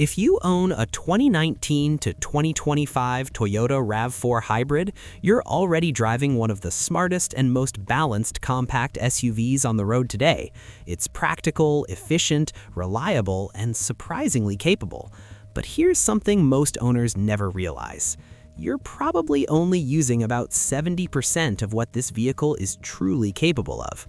If you own a 2019 to 2025 Toyota RAV4 Hybrid, you're already driving one of the smartest and most balanced compact SUVs on the road today. It's practical, efficient, reliable, and surprisingly capable. But here's something most owners never realize. You're probably only using about 70% of what this vehicle is truly capable of.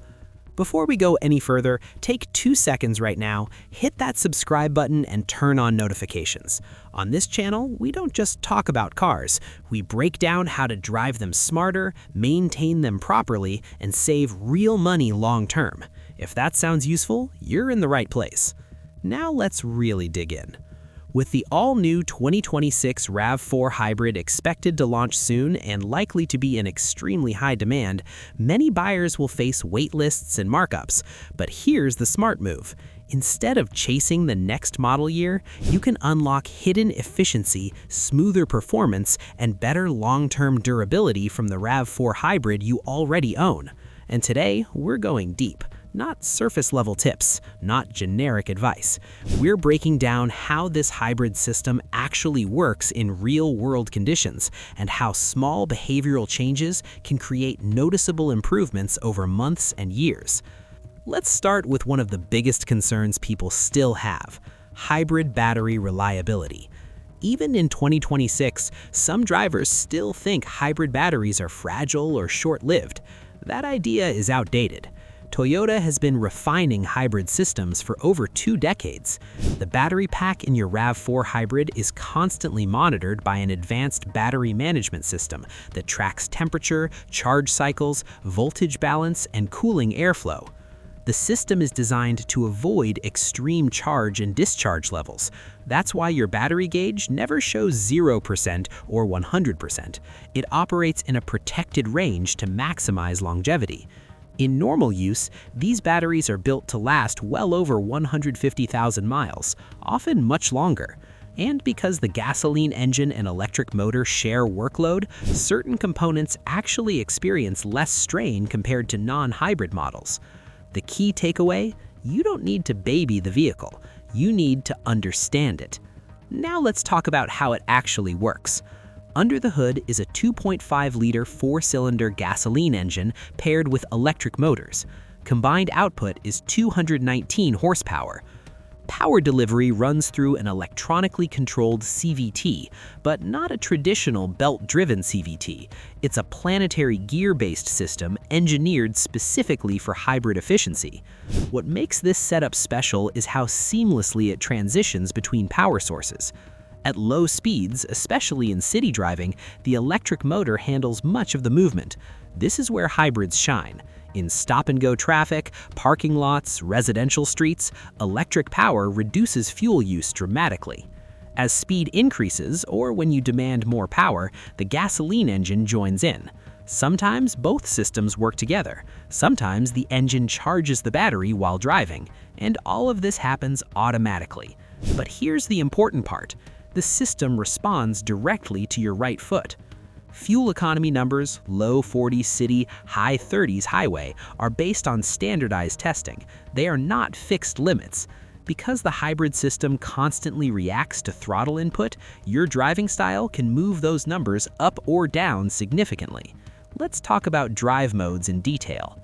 Before we go any further, take 2 seconds right now, hit that subscribe button and turn on notifications. On this channel, we don't just talk about cars, we break down how to drive them smarter, maintain them properly, and save real money long term. If that sounds useful, you're in the right place. Now let's really dig in. With the all-new 2026 RAV4 Hybrid expected to launch soon and likely to be in extremely high demand, many buyers will face wait lists and markups. But here's the smart move. Instead of chasing the next model year, you can unlock hidden efficiency, smoother performance, and better long-term durability from the RAV4 Hybrid you already own. And today, we're going deep. Not surface-level tips, not generic advice. We're breaking down how this hybrid system actually works in real-world conditions and how small behavioral changes can create noticeable improvements over months and years. Let's start with one of the biggest concerns people still have: hybrid battery reliability. Even in 2026, some drivers still think hybrid batteries are fragile or short-lived. That idea is outdated. Toyota has been refining hybrid systems for over 2 decades. The battery pack in your RAV4 Hybrid is constantly monitored by an advanced battery management system that tracks temperature, charge cycles, voltage balance, and cooling airflow. The system is designed to avoid extreme charge and discharge levels. That's why your battery gauge never shows 0% or 100%. It operates in a protected range to maximize longevity. In normal use, these batteries are built to last well over 150,000 miles, often much longer. And because the gasoline engine and electric motor share workload, certain components actually experience less strain compared to non-hybrid models. The key takeaway: you don't need to baby the vehicle, you need to understand it. Now let's talk about how it actually works. Under the hood is a 2.5-liter 4-cylinder gasoline engine paired with electric motors. Combined output is 219 horsepower. Power delivery runs through an electronically controlled CVT, but not a traditional belt-driven CVT. It's a planetary gear-based system engineered specifically for hybrid efficiency. What makes this setup special is how seamlessly it transitions between power sources. At low speeds, especially in city driving, the electric motor handles much of the movement. This is where hybrids shine. In stop-and-go traffic, parking lots, residential streets, electric power reduces fuel use dramatically. As speed increases, or when you demand more power, the gasoline engine joins in. Sometimes both systems work together. Sometimes the engine charges the battery while driving, and all of this happens automatically. But here's the important part. The system responds directly to your right foot. Fuel economy numbers, low 40s city, high 30s highway, are based on standardized testing. They are not fixed limits. Because the hybrid system constantly reacts to throttle input, your driving style can move those numbers up or down significantly. Let's talk about drive modes in detail.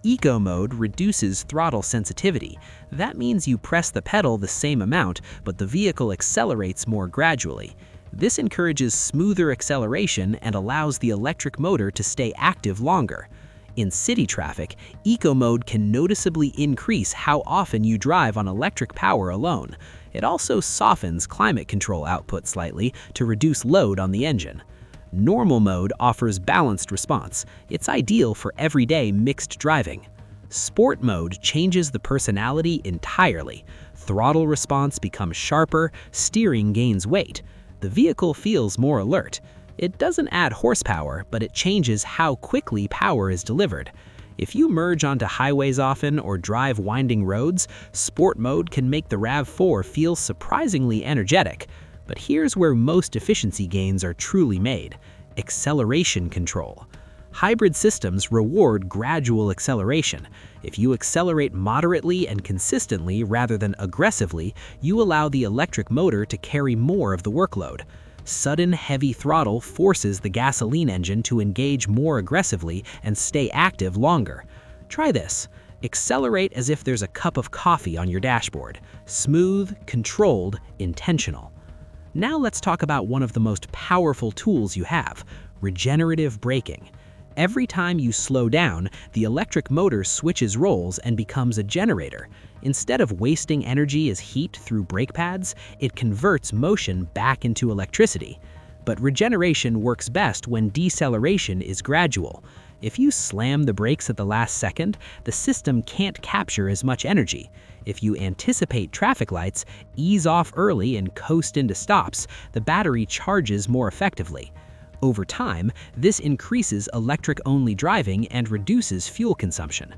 Eco mode reduces throttle sensitivity. That means you press the pedal the same amount, but the vehicle accelerates more gradually. This encourages smoother acceleration and allows the electric motor to stay active longer. In city traffic, Eco mode can noticeably increase how often you drive on electric power alone. It also softens climate control output slightly to reduce load on the engine. Normal mode offers balanced response. It's ideal for everyday mixed driving. Sport mode changes the personality entirely. Throttle response becomes sharper, steering gains weight. The vehicle feels more alert. It doesn't add horsepower, but it changes how quickly power is delivered. If you merge onto highways often or drive winding roads, sport mode can make the RAV4 feel surprisingly energetic. But here's where most efficiency gains are truly made: acceleration control. Hybrid systems reward gradual acceleration. If you accelerate moderately and consistently rather than aggressively, you allow the electric motor to carry more of the workload. Sudden heavy throttle forces the gasoline engine to engage more aggressively and stay active longer. Try this. Accelerate as if there's a cup of coffee on your dashboard. Smooth, controlled, intentional. Now let's talk about one of the most powerful tools you have, regenerative braking. Every time you slow down, the electric motor switches roles and becomes a generator. Instead of wasting energy as heat through brake pads, it converts motion back into electricity. But regeneration works best when deceleration is gradual. If you slam the brakes at the last second, the system can't capture as much energy. If you anticipate traffic lights, ease off early and coast into stops, the battery charges more effectively. Over time, this increases electric-only driving and reduces fuel consumption.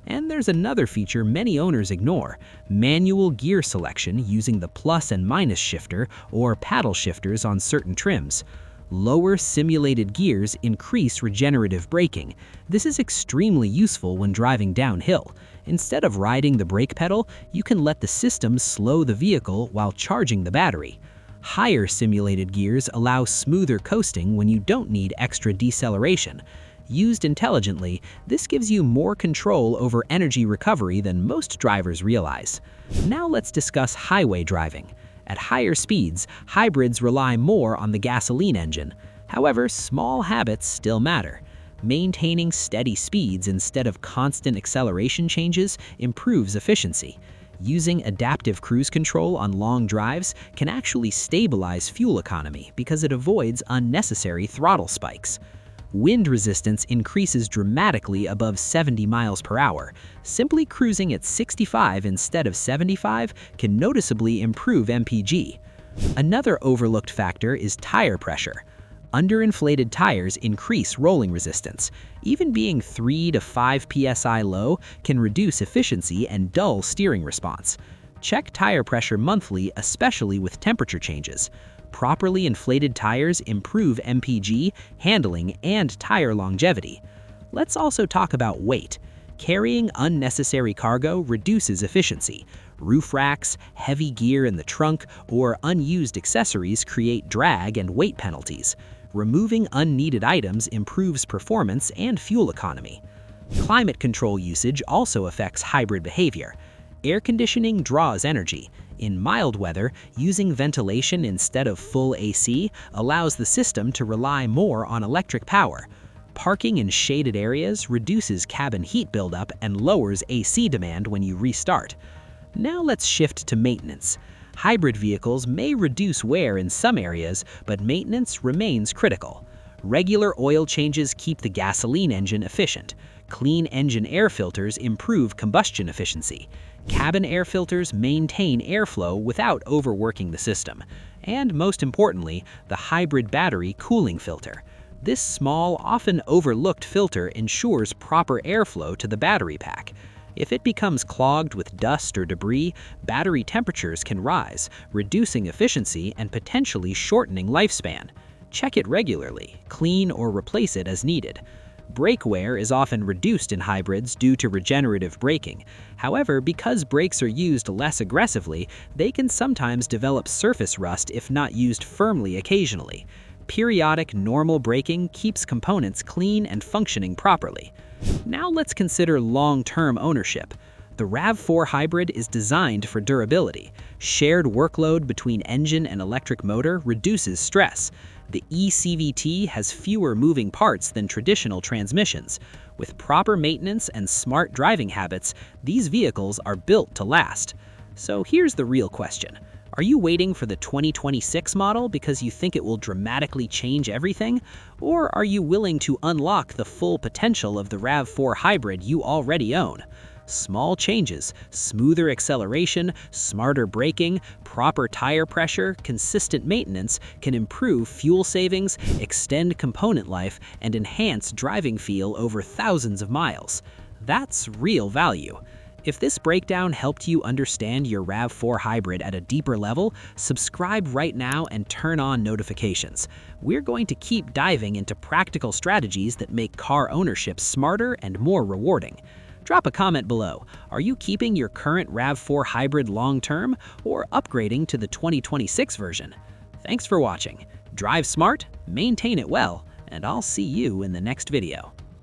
And there's another feature many owners ignore, manual gear selection using the plus and minus shifter or paddle shifters on certain trims. Lower simulated gears increase regenerative braking. This is extremely useful when driving downhill. Instead of riding the brake pedal, you can let the system slow the vehicle while charging the battery. Higher simulated gears allow smoother coasting when you don't need extra deceleration. Used intelligently, this gives you more control over energy recovery than most drivers realize. Now let's discuss highway driving. At higher speeds, hybrids rely more on the gasoline engine. However, small habits still matter. Maintaining steady speeds instead of constant acceleration changes improves efficiency. Using adaptive cruise control on long drives can actually stabilize fuel economy because it avoids unnecessary throttle spikes. Wind resistance increases dramatically above 70 miles per hour. Simply cruising at 65 instead of 75 can noticeably improve MPG. Another overlooked factor is tire pressure. Underinflated tires increase rolling resistance. Even being 3 to 5 psi low can reduce efficiency and dull steering response. Check tire pressure monthly, especially with temperature changes. Properly inflated tires improve MPG, handling, and tire longevity. Let's also talk about weight. Carrying unnecessary cargo reduces efficiency. Roof racks, heavy gear in the trunk, or unused accessories create drag and weight penalties. Removing unneeded items improves performance and fuel economy. Climate control usage also affects hybrid behavior. Air conditioning draws energy. In mild weather, using ventilation instead of full AC allows the system to rely more on electric power. Parking in shaded areas reduces cabin heat buildup and lowers AC demand when you restart. Now let's shift to maintenance. Hybrid vehicles may reduce wear in some areas, but maintenance remains critical. Regular oil changes keep the gasoline engine efficient. Clean engine air filters improve combustion efficiency. Cabin air filters maintain airflow without overworking the system. And most importantly, the hybrid battery cooling filter. This small, often overlooked filter ensures proper airflow to the battery pack. If it becomes clogged with dust or debris, battery temperatures can rise, reducing efficiency and potentially shortening lifespan. Check it regularly, clean or replace it as needed. Brake wear is often reduced in hybrids due to regenerative braking. However, because brakes are used less aggressively, they can sometimes develop surface rust if not used firmly occasionally. Periodic, normal braking keeps components clean and functioning properly. Now let's consider long-term ownership. The RAV4 Hybrid is designed for durability. Shared workload between engine and electric motor reduces stress. The eCVT has fewer moving parts than traditional transmissions. With proper maintenance and smart driving habits, these vehicles are built to last. So here's the real question. Are you waiting for the 2026 model because you think it will dramatically change everything? Or are you willing to unlock the full potential of the RAV4 Hybrid you already own? Small changes, smoother acceleration, smarter braking, proper tire pressure, consistent maintenance can improve fuel savings, extend component life, and enhance driving feel over thousands of miles. That's real value. If this breakdown helped you understand your RAV4 Hybrid at a deeper level, subscribe right now and turn on notifications. We're going to keep diving into practical strategies that make car ownership smarter and more rewarding. Drop a comment below. Are you keeping your current RAV4 Hybrid long-term or upgrading to the 2026 version? Thanks for watching. Drive smart, maintain it well, and I'll see you in the next video.